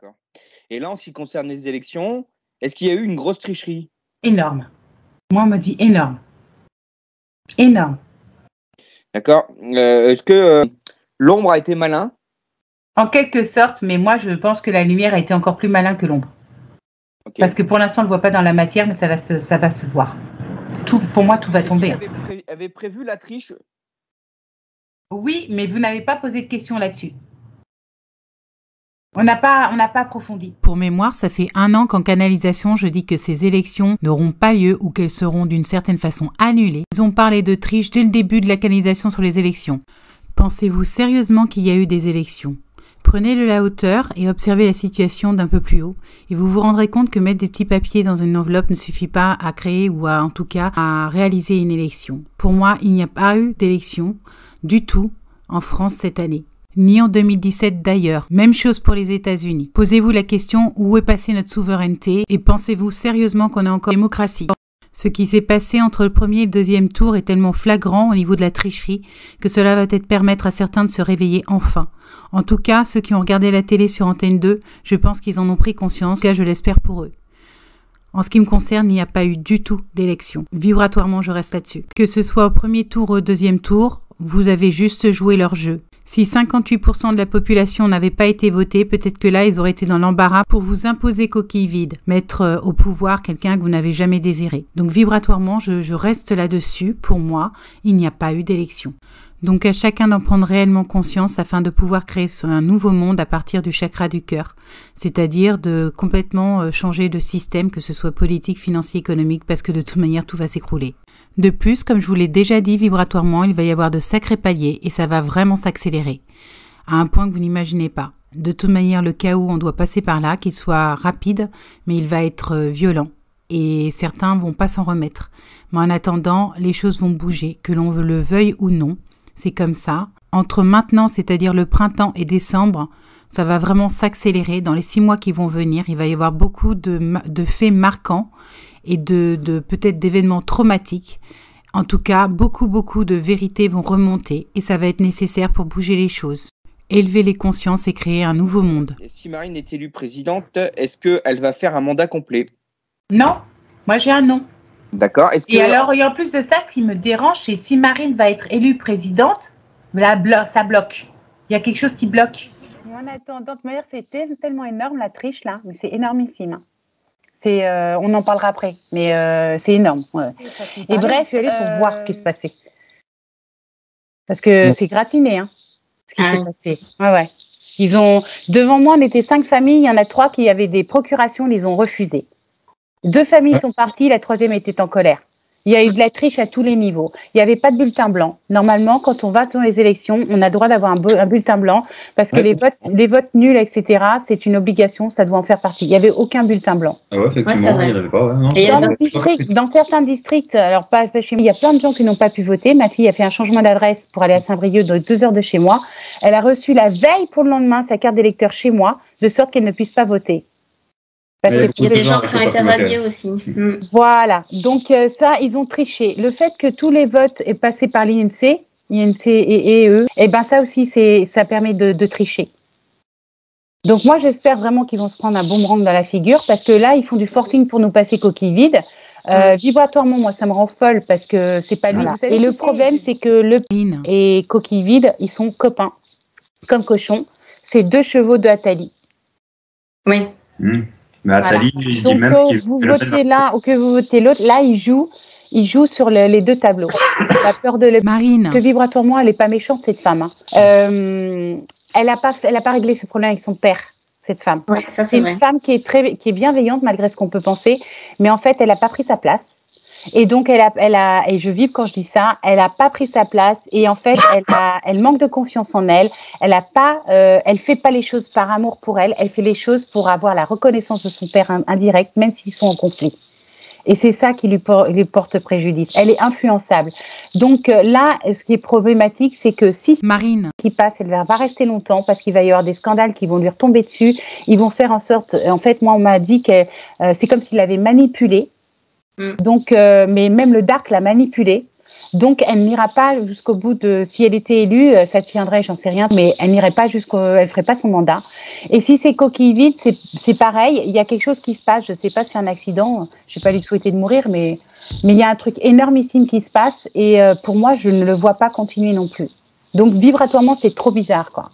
D'accord. Et là, en ce qui concerne les élections, est-ce qu'il y a eu une grosse tricherie? Énorme. Moi, on me dit énorme. Énorme. D'accord. Est-ce que l'ombre a été malin? En quelque sorte, mais moi, je pense que la lumière a été encore plus malin que l'ombre. Ok. Parce que pour l'instant, on ne le voit pas dans la matière, mais ça va se voir. Pour moi, tout va tomber. Qui avait prévu la triche? Oui, mais vous n'avez pas posé de questions là-dessus. On n'a pas approfondi. Pour mémoire, ça fait 1 an qu'en canalisation, je dis que ces élections n'auront pas lieu ou qu'elles seront d'une certaine façon annulées. Ils ont parlé de triche dès le début de la canalisation sur les élections. Pensez-vous sérieusement qu'il y a eu des élections? Prenez de la hauteur et observez la situation d'un peu plus haut et vous vous rendrez compte que mettre des petits papiers dans une enveloppe ne suffit pas à créer ou en tout cas à réaliser une élection. Pour moi, il n'y a pas eu d'élection du tout en France cette année. Ni en 2017 d'ailleurs. Même chose pour les États-Unis. Posez-vous la question où est passée notre souveraineté et pensez-vous sérieusement qu'on a encore démocratie? Ce qui s'est passé entre le premier et le deuxième tour est tellement flagrant au niveau de la tricherie que cela va peut-être permettre à certains de se réveiller enfin. En tout cas, ceux qui ont regardé la télé sur Antenne 2, je pense qu'ils en ont pris conscience, en tout cas je l'espère pour eux. En ce qui me concerne, il n'y a pas eu du tout d'élection. Vibratoirement, je reste là-dessus. Que ce soit au premier tour ou au deuxième tour, vous avez juste joué leur jeu. Si 58% de la population n'avait pas été votée, peut-être que là, ils auraient été dans l'embarras pour vous imposer coquille vide, mettre au pouvoir quelqu'un que vous n'avez jamais désiré. Donc vibratoirement, je reste là-dessus. Pour moi, il n'y a pas eu d'élection. Donc à chacun d'en prendre réellement conscience afin de pouvoir créer un nouveau monde à partir du chakra du cœur, c'est-à-dire de complètement changer de système, que ce soit politique, financier, économique, parce que de toute manière, tout va s'écrouler. De plus, comme je vous l'ai déjà dit vibratoirement, il va y avoir de sacrés paliers et ça va vraiment s'accélérer, à un point que vous n'imaginez pas. De toute manière, le chaos, on doit passer par là, qu'il soit rapide, mais il va être violent. Et certains vont pas s'en remettre. Mais en attendant, les choses vont bouger, que l'on le veuille ou non. C'est comme ça. Entre maintenant, c'est-à-dire le printemps et décembre, ça va vraiment s'accélérer. Dans les 6 mois qui vont venir, il va y avoir beaucoup de faits marquants et de peut-être d'événements traumatiques. En tout cas, beaucoup de vérités vont remonter et ça va être nécessaire pour bouger les choses, élever les consciences et créer un nouveau monde. Si Marine est élue présidente, est-ce qu'elle va faire un mandat complet? Non, moi j'ai un non. D'accord. Et alors, et en plus de ça, ce qui me dérange, c'est si Marine va être élue présidente, ça bloque. Il y a quelque chose qui bloque. Mais en attendant, de manière, c'est tellement énorme la triche là, mais c'est énormissime. On en parlera après, mais c'est énorme. Ouais. Et bref, je suis allée pour voir ce qui se passait. Parce que c'est gratiné, hein, ce qui s'est passé. Ouais. Devant moi, on était 5 familles, il y en a 3 qui avaient des procurations, ils les ont refusées. 2 familles sont parties, la 3e était en colère. Il y a eu de la triche à tous les niveaux. Il n'y avait pas de bulletin blanc. Normalement, quand on va dans les élections, on a le droit d'avoir un bulletin blanc parce que les votes nuls, etc., c'est une obligation, ça doit en faire partie. Il n'y avait aucun bulletin blanc. Ah ouais, effectivement, il n'y en avait pas. Ouais, non. Dans certains districts, alors pas chez moi, il y a plein de gens qui n'ont pas pu voter. Ma fille a fait un changement d'adresse pour aller à Saint-Brieuc de 2 heures de chez moi. Elle a reçu la veille pour le lendemain sa carte d'électeur chez moi, de sorte qu'elle ne puisse pas voter. Parce il y a des gens qui ont été radiés aussi. Voilà, donc ça, ils ont triché. Le fait que tous les votes aient passé par l'INC et eux, et ben ça aussi, ça permet de tricher. Donc moi, j'espère vraiment qu'ils vont se prendre un boomerang dans la figure, parce que là, ils font du forcing pour nous passer coquille vide. Vibratoirement, moi, ça me rend folle, parce que c'est pas lui. Voilà. Et le problème, c'est que le et coquille vide, ils sont copains, comme cochons. C'est 2 chevaux de Attali. Oui. Mais Attali, il dit même que vous votez l'un ou que vous votez l'autre, là, il joue sur les 2 tableaux. La peur de Marine. Que vibratoirement, elle n'est pas méchante, cette femme. Hein. Elle n'a pas réglé ce problème avec son père, cette femme. Ouais, ça, c'est une femme qui est bienveillante, malgré ce qu'on peut penser, mais en fait, elle n'a pas pris sa place. Et donc, et je vibre quand je dis ça, elle n'a pas pris sa place et en fait, elle manque de confiance en elle. Elle fait pas les choses par amour pour elle. Elle fait les choses pour avoir la reconnaissance de son père indirect, même s'ils sont en conflit. Et c'est ça qui lui porte préjudice. Elle est influençable. Donc là, ce qui est problématique, c'est que si Marine qui passe, elle va pas rester longtemps parce qu'il va y avoir des scandales qui vont lui retomber dessus. Ils vont faire en sorte, en fait, moi, on m'a dit que c'est comme s'il l'avait manipulée. Donc, mais même le dark l'a manipulée. Donc, elle n'ira pas jusqu'au bout de... Si elle était élue, ça tiendrait, j'en sais rien, mais elle n'irait pas elle ferait pas son mandat. Et si c'est coquille vide, c'est pareil. Il y a quelque chose qui se passe. Je ne sais pas si c'est un accident. Je n'ai pas lui souhaiter de mourir, mais il y a un truc énormissime qui se passe. Et pour moi, je ne le vois pas continuer non plus. Donc, vibratoirement, c'est trop bizarre, quoi.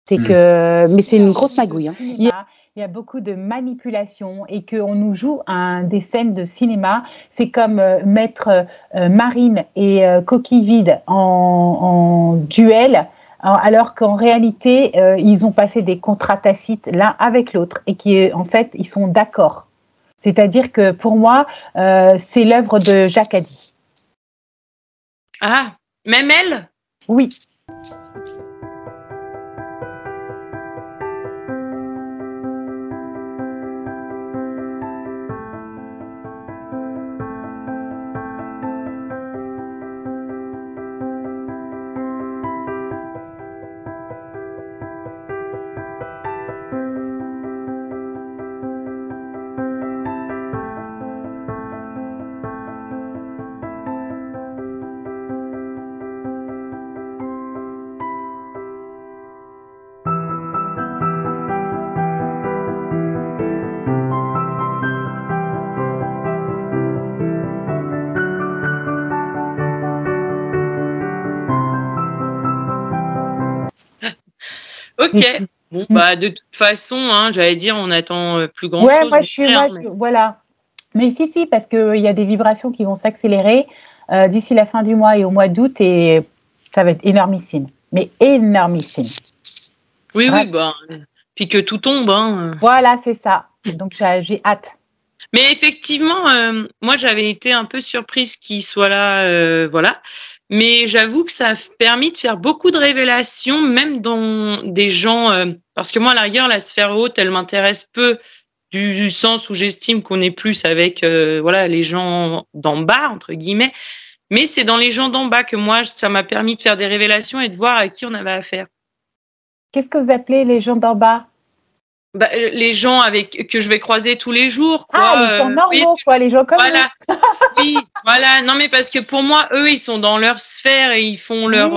C'est que... Mais c'est une grosse magouille. Hein. Il y a beaucoup de manipulation et qu'on nous joue des scènes de cinéma. C'est comme mettre Marine et Coquille Vide en duel, alors qu'en réalité, ils ont passé des contrats tacites l'un avec l'autre et en fait, ils sont d'accord. C'est-à-dire que pour moi, c'est l'œuvre de Jacques Haddy. Ah, même elle? Oui. Ok. Bon, bah, de toute façon, hein, j'allais dire, on attend plus grand-chose. Ouais, voilà. Mais si, parce qu'il y a des vibrations qui vont s'accélérer d'ici la fin du mois et au mois d'août, et ça va être énormissime. Mais énormissime. Oui, ouais. Oui, bah, puis que tout tombe. Hein. Voilà, c'est ça. Donc, j'ai hâte. Mais effectivement, moi, j'avais été un peu surprise qu'il soit là, voilà. Mais j'avoue que ça a permis de faire beaucoup de révélations, même dans des gens... parce que moi, à la rigueur, la sphère haute, elle m'intéresse peu du sens où j'estime qu'on est plus avec voilà, les gens d'en bas, entre guillemets. Mais c'est dans les gens d'en bas que moi, ça m'a permis de faire des révélations et de voir à qui on avait affaire. Qu'est-ce que vous appelez les gens d'en bas? Bah, les gens que je vais croiser tous les jours, quoi. Ah, les gens normaux, quoi, les gens comme voilà. Oui, voilà. Non, mais parce que pour moi, eux, ils sont dans leur sphère et ils font leur...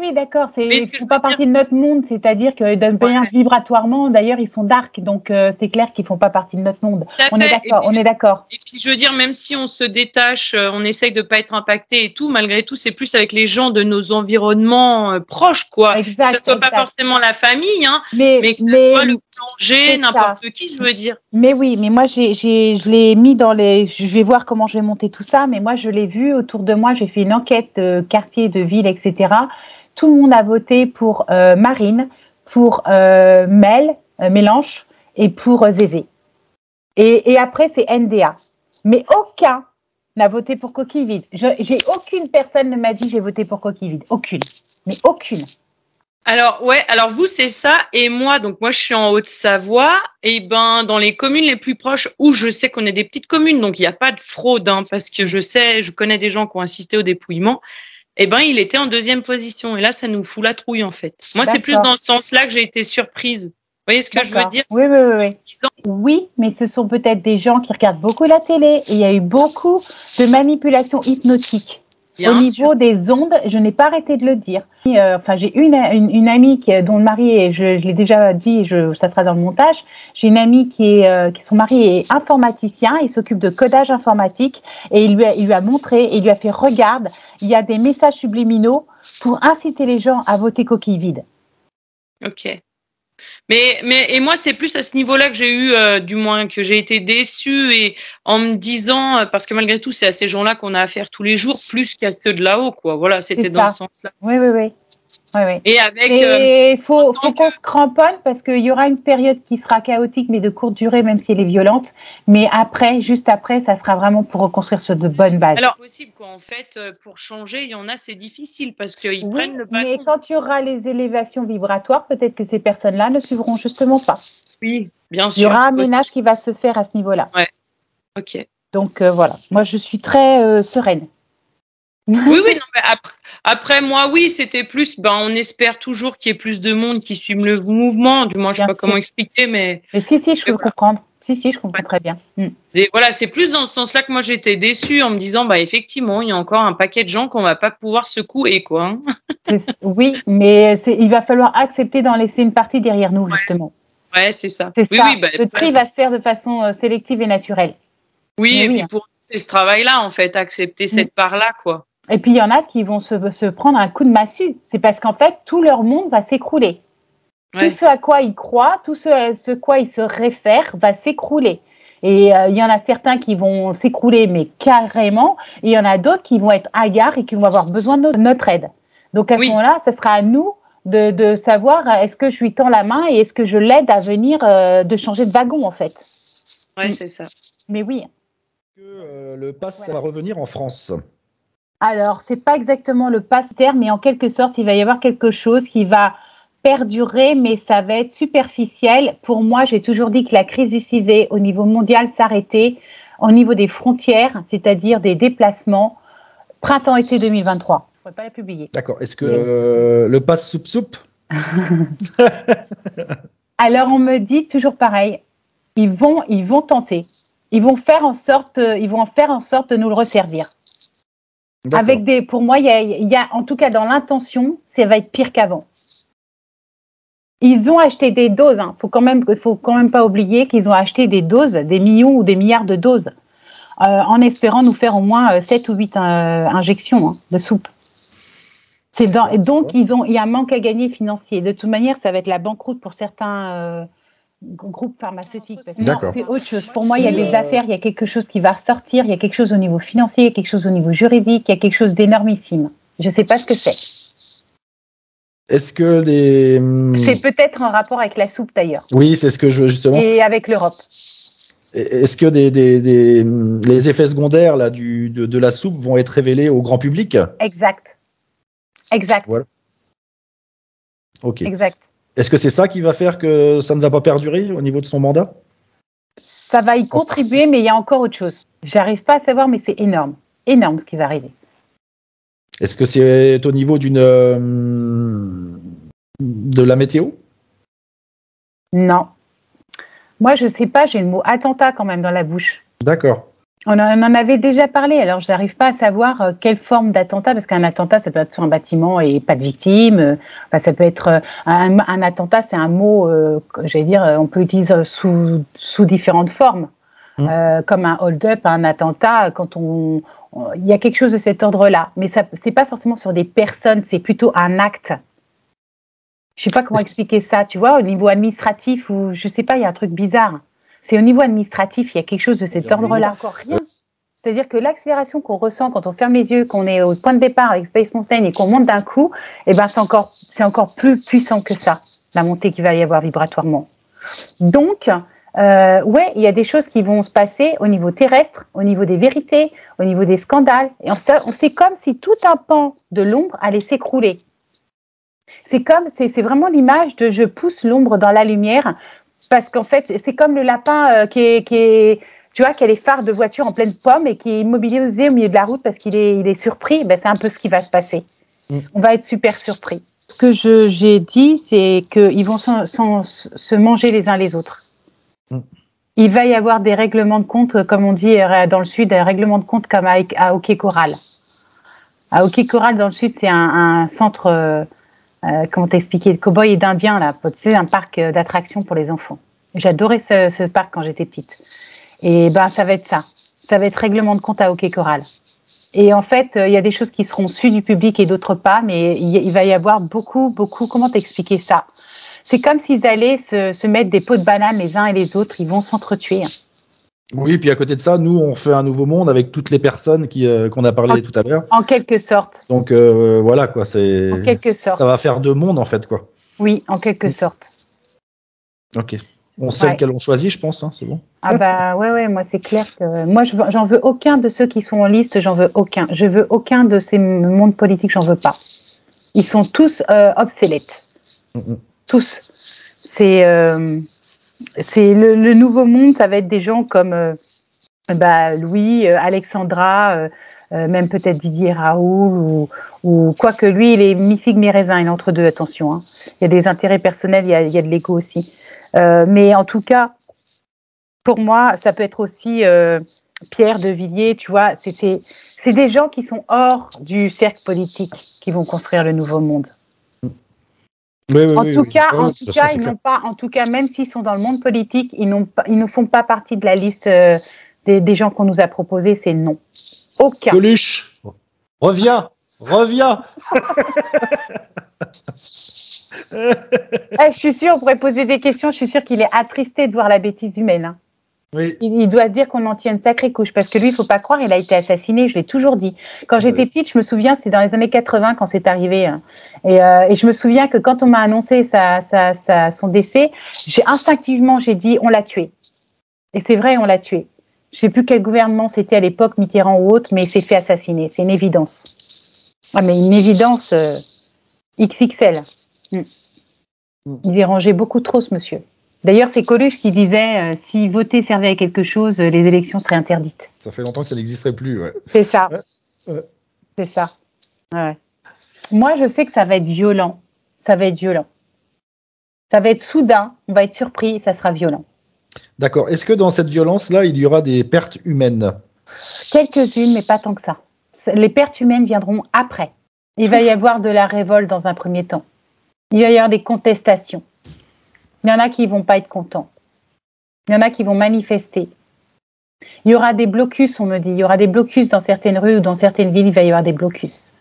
Oui, d'accord. Ils ne font pas partie de notre monde, c'est-à-dire que d'un point vibratoirement, d'ailleurs, ils sont dark, donc c'est clair qu'ils ne font pas partie de notre monde. On est d'accord. Et puis, je veux dire, même si on se détache, on essaye de ne pas être impacté et tout, malgré tout, c'est plus avec les gens de nos environnements proches, quoi. Exact, que ce ne soit pas forcément la famille, hein, mais que ce soit le plongé, n'importe qui, je veux dire. Mais oui, mais moi, je l'ai mis dans les... Je vais voir comment je vais monter tout ça, mais moi, je l'ai vu autour de moi. J'ai fait une enquête de quartier, de ville, etc. Tout le monde a voté pour Marine, pour Mélenche et pour Zézé. Et après, c'est NDA. Mais aucun n'a voté pour Coquille Vide. Aucune personne ne m'a dit j'ai voté pour Coquille Vide. Aucune. Mais aucune. Alors, ouais, alors vous, c'est ça. Et moi, donc moi, je suis en Haute-Savoie. Et ben, dans les communes les plus proches, où je sais qu'on est des petites communes, donc il n'y a pas de fraude, hein, parce que je connais des gens qui ont assisté au dépouillement. Et ben, il était en 2e position. Et là, ça nous fout la trouille, en fait. Moi, c'est plus dans ce sens-là que j'ai été surprise. Vous voyez ce que je veux dire? Oui. Oui, mais ce sont peut-être des gens qui regardent beaucoup la télé. Et il y a eu beaucoup de manipulations hypnotiques. Au niveau des ondes, je n'ai pas arrêté de le dire. J'ai une amie dont le mari est, je l'ai déjà dit, ça sera dans le montage. J'ai une amie qui son mari est informaticien, il s'occupe de codage informatique et il lui a montré et il lui a fait regarde, il y a des messages subliminaux pour inciter les gens à voter Coquille Vide. Ok. Et moi, c'est plus à ce niveau-là que j'ai eu, du moins, que j'ai été déçue et en me disant, parce que malgré tout, c'est à ces gens-là qu'on a affaire tous les jours, plus qu'à ceux de là-haut, quoi. Voilà, c'était dans ce sens-là. Oui. Et avec. Il faut qu'on se cramponne parce qu'il y aura une période qui sera chaotique, mais de courte durée, même si elle est violente. Mais après, juste après, ça sera vraiment pour reconstruire sur de bonnes bases. Alors, possible, quoi. En fait, pour changer, il y en a, c'est difficile parce qu'ils prennent le bâton. Mais quand il y aura les élévations vibratoires, peut-être que ces personnes-là ne suivront justement pas. Oui, bien sûr. Il y aura un ménage qui va se faire à ce niveau-là. Ouais. Ok. Donc, voilà. Moi, je suis très sereine. Oui, non, mais après moi, oui, c'était plus, on espère toujours qu'il y ait plus de monde qui suive le mouvement, du moins, je ne sais pas comment expliquer, mais... Mais si, je peux comprendre. Si, je comprends très bien. Et voilà, c'est plus dans ce sens-là que moi j'étais déçue en me disant, effectivement, il y a encore un paquet de gens qu'on va pas pouvoir secouer, quoi. Oui, mais il va falloir accepter d'en laisser une partie derrière nous, justement. Ouais, c'est ça. C'est ça. Le tri va se faire de façon sélective et naturelle. Oui, et puis pour nous, c'est ce travail-là, en fait, accepter cette part-là, quoi. Et puis, il y en a qui vont se prendre un coup de massue. C'est parce qu'en fait, tout leur monde va s'écrouler. Tout ce à quoi ils croient, tout ce à quoi ils se réfèrent va s'écrouler. Et il y en a certains qui vont s'écrouler, mais carrément. Et il y en a d'autres qui vont être hagards et qui vont avoir besoin de notre aide. Donc, à ce moment-là, ce sera à nous de savoir est-ce que je lui tends la main et est-ce que je l'aide à venir de changer de wagon, en fait. Oui, c'est ça. Mais oui. Le pass va revenir en France. Alors, c'est pas exactement le pass terme, mais en quelque sorte, il va y avoir quelque chose qui va perdurer, mais ça va être superficiel. Pour moi, j'ai toujours dit que la crise du SIV au niveau mondial s'arrêtait au niveau des frontières, c'est-à-dire des déplacements, printemps-été 2023. Je ne pourrais pas la publier. D'accord. Est-ce que le pass soup Alors, on me dit toujours pareil. Ils vont tenter. Ils vont faire en sorte de nous le resservir. Pour moi, il y a, en tout cas dans l'intention, ça va être pire qu'avant. Ils ont acheté des doses. Faut quand même pas oublier qu'ils ont acheté des doses, des millions ou des milliards de doses, en espérant nous faire au moins 7 ou 8 injections de soupe. Donc, il y a un manque à gagner financier. De toute manière, ça va être la banqueroute pour certains groupes pharmaceutiques. Non, c'est autre chose. Pour moi, il y a des affaires, il y a quelque chose qui va ressortir, il y a quelque chose au niveau financier, il y a quelque chose au niveau juridique, il y a quelque chose d'énormissime. Je ne sais pas ce que c'est. Est-ce que C'est peut-être en rapport avec la soupe d'ailleurs. Oui, c'est ce que je veux justement. Et avec l'Europe. Est-ce que les effets secondaires là, de la soupe vont être révélés au grand public? Exact. Voilà. Ok. Exact. Est-ce que c'est ça qui va faire que ça ne va pas perdurer au niveau de son mandat? Ça va y contribuer, mais il y a encore autre chose. J'arrive pas à savoir, mais c'est énorme. Énorme ce qui va arriver. Est-ce que c'est au niveau de la météo? Non. Moi, je sais pas, j'ai le mot attentat quand même dans la bouche. D'accord. On en avait déjà parlé, alors je n'arrive pas à savoir quelle forme d'attentat, parce qu'un attentat, ça peut être sur un bâtiment et pas de victime. Ça peut être un attentat, c'est un mot, j'allais dire, on peut l'utiliser sous différentes formes. Comme un hold-up, un attentat, il y a quelque chose de cet ordre-là. Mais ce n'est pas forcément sur des personnes, c'est plutôt un acte. Je ne sais pas comment expliquer ça, tu vois, au niveau administratif, ou je ne sais pas, il y a un truc bizarre. C'est au niveau administratif, il y a quelque chose de cet ordre-là. Encore rien. C'est-à-dire que l'accélération qu'on ressent quand on ferme les yeux, qu'on est au point de départ avec Space Mountain et qu'on monte d'un coup, c'est encore plus puissant que ça, la montée qu'il va y avoir vibratoirement. Donc, il y a des choses qui vont se passer au niveau terrestre, au niveau des vérités, au niveau des scandales. Et c'est comme si tout un pan de l'ombre allait s'écrouler. C'est vraiment l'image de je pousse l'ombre dans la lumière. Parce qu'en fait, c'est comme le lapin qui a les phares de voiture en pleine pomme et qui est immobilisé au milieu de la route parce qu'il est surpris. C'est un peu ce qui va se passer. On va être super surpris. Ce que j'ai dit, c'est qu'ils vont se manger les uns les autres. Il va y avoir des règlements de compte, comme on dit dans le Sud, des règlements de compte comme à Hockey Coral. À Hockey Coral, dans le Sud, c'est un centre... comment t'expliquer, de cow-boys et d'indiens, là, c'est un parc d'attractions pour les enfants. J'adorais ce parc quand j'étais petite. Et ça va être ça. Ça va être règlement de compte à Hockey Coral. Et en fait, il y a des choses qui seront sues du public et d'autres pas, mais il va y avoir beaucoup, comment t'expliquer ça? C'est comme s'ils allaient se mettre des pots de bananes les uns et les autres, ils vont s'entretuer. Oui, puis à côté de ça, nous, on fait un nouveau monde avec toutes les personnes qu'on a parlé tout à l'heure. En quelque sorte. Donc voilà, quoi, en quelque sorte. Ça va faire deux mondes, en fait, quoi. Oui, en quelque sorte. Ok. On sait lequel on choisit, je pense, c'est bon. Ah ouais, moi c'est clair que moi j'en veux aucun de ceux qui sont en liste, j'en veux aucun. Je veux aucun de ces mondes politiques, j'en veux pas. Ils sont tous obsolètes. Tous. C'est le nouveau monde, ça va être des gens comme Louis, Alexandra, même peut-être Didier Raoult, ou quoique lui, il est mi-figue, mi-raisin, il est entre deux, attention. Hein. Il y a des intérêts personnels, il y a de l'ego aussi. Mais en tout cas, Pour moi, ça peut être aussi Pierre de Villiers, tu vois. C'est des gens qui sont hors du cercle politique qui vont construire le nouveau monde. En tout cas, ils n'ont pas. En tout cas, même s'ils sont dans le monde politique, ils ne font pas partie de la liste des gens qu'on nous a proposés. C'est non. Aucun. Coluche, reviens. Je suis sûre, on pourrait poser des questions. Je suis sûre qu'il est attristé de voir la bêtise humaine. Hein. Oui. Il doit se dire qu'on en tient une sacrée couche parce que lui, il ne faut pas croire, il a été assassiné, je l'ai toujours dit. Quand j'étais petite, je me souviens, c'est dans les années 80 quand c'est arrivé. Hein. Et je me souviens que quand on m'a annoncé son décès, instinctivement, j'ai dit on l'a tué. Et c'est vrai, on l'a tué. Je ne sais plus quel gouvernement c'était à l'époque, Mitterrand ou autre, mais il s'est fait assassiner. C'est une évidence. Ah, mais une évidence XXL. Il dérangeait beaucoup trop, ce monsieur. D'ailleurs, c'est Coluche qui disait si voter servait à quelque chose, les élections seraient interdites. Ça fait longtemps que ça n'existerait plus. Ouais. C'est ça. C'est ça. Ouais. Moi, je sais que ça va être violent. Ça va être soudain, on va être surpris et ça sera violent. D'accord. Est-ce que dans cette violence-là, il y aura des pertes humaines? Quelques-unes, mais pas tant que ça. Les pertes humaines viendront après. Il va y avoir de la révolte dans un premier temps. Il va y avoir des contestations. Il y en a qui ne vont pas être contents. Il y en a qui vont manifester. Il y aura des blocus, on me dit. Il y aura des blocus dans certaines rues ou dans certaines villes, il va y avoir des blocus.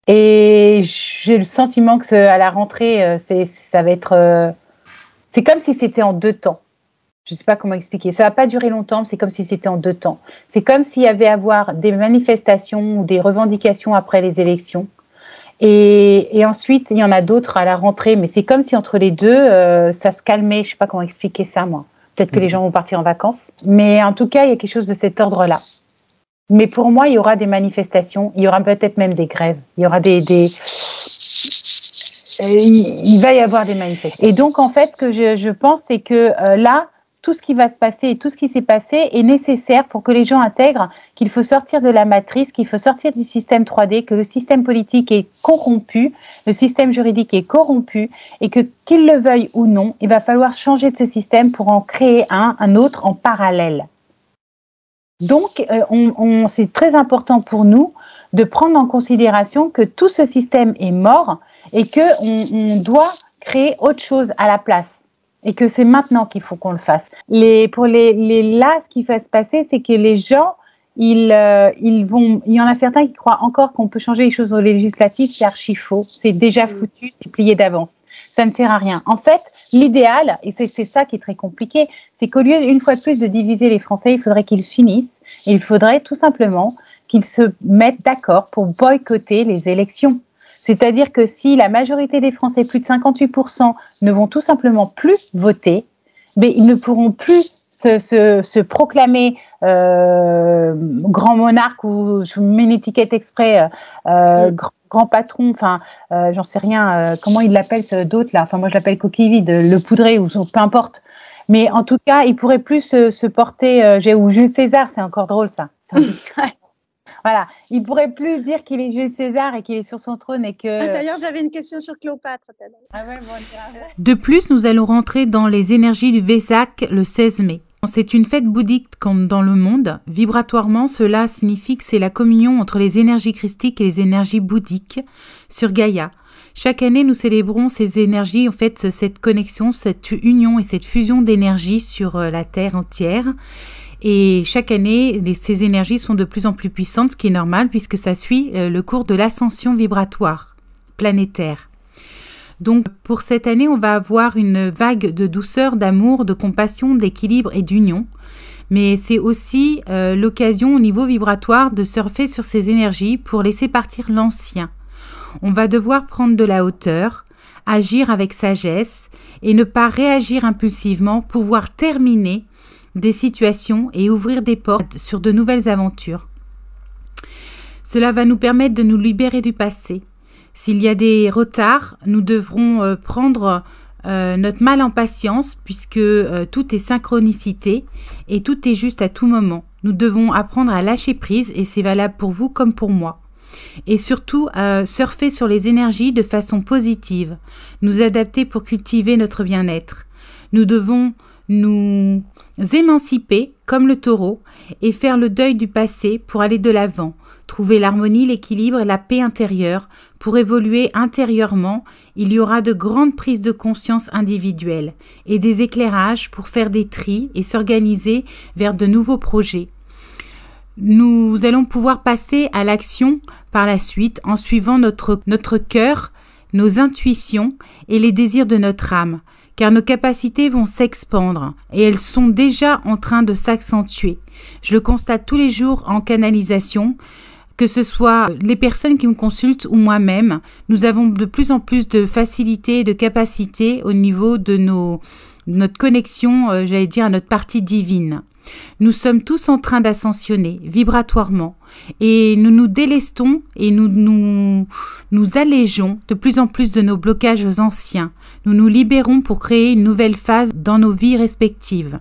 Et j'ai le sentiment que à la rentrée, ça va être... c'est comme si c'était en 2 temps. Je ne sais pas comment expliquer. Ça ne va pas durer longtemps, mais c'est comme si c'était en 2 temps. C'est comme s'il y avait à avoir des manifestations ou des revendications après les élections. Et ensuite, il y en a d'autres à la rentrée, mais c'est comme si entre les deux, ça se calmait. Je ne sais pas comment expliquer ça, moi. Peut-être que les gens vont partir en vacances. Mais en tout cas, il y a quelque chose de cet ordre-là. Mais pour moi, il y aura des manifestations, il y aura peut-être même des grèves. Il y aura il va y avoir des manifestations. Et donc, en fait, ce que je pense, c'est que là, tout ce qui va se passer et tout ce qui s'est passé est nécessaire pour que les gens intègrent qu'il faut sortir de la matrice, qu'il faut sortir du système 3D, que le système politique est corrompu, le système juridique est corrompu et que, qu'ils le veuillent ou non, il va falloir changer de ce système pour en créer un autre en parallèle. Donc, c'est très important pour nous de prendre en considération que tout ce système est mort et qu'on doit créer autre chose à la place. Et que c'est maintenant qu'il faut qu'on le fasse. Là, ce qui va se passer, c'est que les gens, il y en a certains qui croient encore qu'on peut changer les choses aux législatives, c'est archi faux. C'est déjà foutu, c'est plié d'avance. Ça ne sert à rien. En fait, l'idéal, et c'est ça qui est très compliqué, c'est qu'au lieu, une fois de plus, de diviser les Français, il faudrait qu'ils s'unissent et il faudrait tout simplement qu'ils se mettent d'accord pour boycotter les élections. C'est-à-dire que si la majorité des Français, plus de 58%, ne vont tout simplement plus voter, mais ils ne pourront plus se proclamer grand monarque ou je mets une étiquette exprès, grand patron, enfin, j'en sais rien, comment ils l'appellent d'autres là, enfin moi je l'appelle coquille vide, le poudré ou peu importe. Mais en tout cas, ils ne pourraient plus se porter, ou Jules César, c'est encore drôle ça. Voilà, il ne pourrait plus dire qu'il est Jules César et qu'il est sur son trône et que... D'ailleurs, j'avais une question sur Cléopâtre. De plus, nous allons rentrer dans les énergies du Vesak le 16 mai. C'est une fête bouddhique comme dans le monde. Vibratoirement, cela signifie que c'est la communion entre les énergies christiques et les énergies bouddhiques sur Gaïa. Chaque année, nous célébrons ces énergies, en fait, cette connexion, cette union et cette fusion d'énergie sur la Terre entière. Et chaque année, ces énergies sont de plus en plus puissantes, ce qui est normal puisque ça suit le cours de l'ascension vibratoire planétaire. Donc pour cette année, on va avoir une vague de douceur, d'amour, de compassion, d'équilibre et d'union. Mais c'est aussi l'occasion au niveau vibratoire de surfer sur ces énergies pour laisser partir l'ancien. On va devoir prendre de la hauteur, agir avec sagesse et ne pas réagir impulsivement, pouvoir terminer des situations et ouvrir des portes sur de nouvelles aventures. Cela va nous permettre de nous libérer du passé. S'il y a des retards, nous devrons prendre notre mal en patience puisque tout est synchronicité et tout est juste à tout moment. Nous devons apprendre à lâcher prise et c'est valable pour vous comme pour moi. Et surtout, surfer sur les énergies de façon positive, nous adapter pour cultiver notre bien-être. Nous devons nous émanciper comme le taureau et faire le deuil du passé pour aller de l'avant, trouver l'harmonie, l'équilibre et la paix intérieure. Pour évoluer intérieurement, il y aura de grandes prises de conscience individuelles et des éclairages pour faire des tris et s'organiser vers de nouveaux projets. Nous allons pouvoir passer à l'action par la suite en suivant notre cœur, nos intuitions et les désirs de notre âme, car nos capacités vont s'expandre et elles sont déjà en train de s'accentuer. Je le constate tous les jours en canalisation, que ce soit les personnes qui me consultent ou moi-même, nous avons de plus en plus de facilité et de capacité au niveau de notre connexion, j'allais dire, à notre partie divine. Nous sommes tous en train d'ascensionner vibratoirement et nous nous délestons et nous allégeons de plus en plus de nos blocages anciens. Nous nous libérons pour créer une nouvelle phase dans nos vies respectives.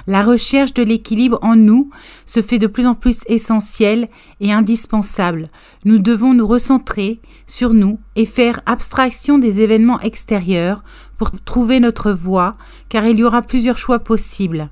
La recherche de l'équilibre en nous se fait de plus en plus essentielle et indispensable. Nous devons nous recentrer sur nous et faire abstraction des événements extérieurs pour trouver notre voie, car il y aura plusieurs choix possibles.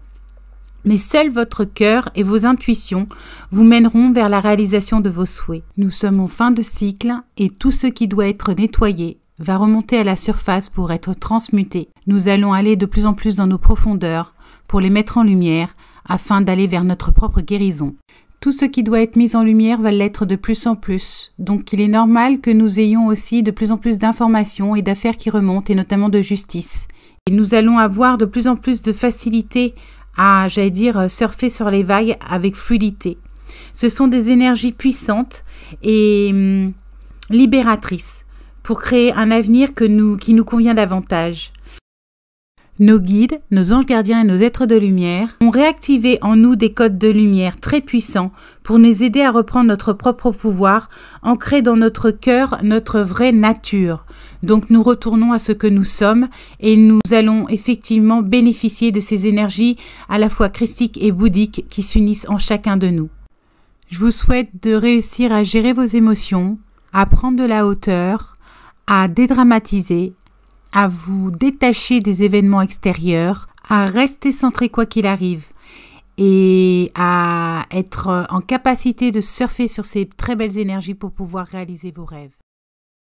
Mais seul votre cœur et vos intuitions vous mèneront vers la réalisation de vos souhaits. Nous sommes en fin de cycle et tout ce qui doit être nettoyé va remonter à la surface pour être transmuté. Nous allons aller de plus en plus dans nos profondeurs pour les mettre en lumière afin d'aller vers notre propre guérison. Tout ce qui doit être mis en lumière va l'être de plus en plus. Donc il est normal que nous ayons aussi de plus en plus d'informations et d'affaires qui remontent et notamment de justice. Et nous allons avoir de plus en plus de facilité à, j'allais dire, surfer sur les vagues avec fluidité. Ce sont des énergies puissantes et libératrices pour créer un avenir qui nous convient davantage. Nos guides, nos anges gardiens et nos êtres de lumière ont réactivé en nous des codes de lumière très puissants pour nous aider à reprendre notre propre pouvoir, ancré dans notre cœur, notre vraie nature. Donc nous retournons à ce que nous sommes et nous allons effectivement bénéficier de ces énergies à la fois christiques et bouddhiques qui s'unissent en chacun de nous. Je vous souhaite de réussir à gérer vos émotions, à prendre de la hauteur, à dédramatiser, à vous détacher des événements extérieurs, à rester centré quoi qu'il arrive et à être en capacité de surfer sur ces très belles énergies pour pouvoir réaliser vos rêves.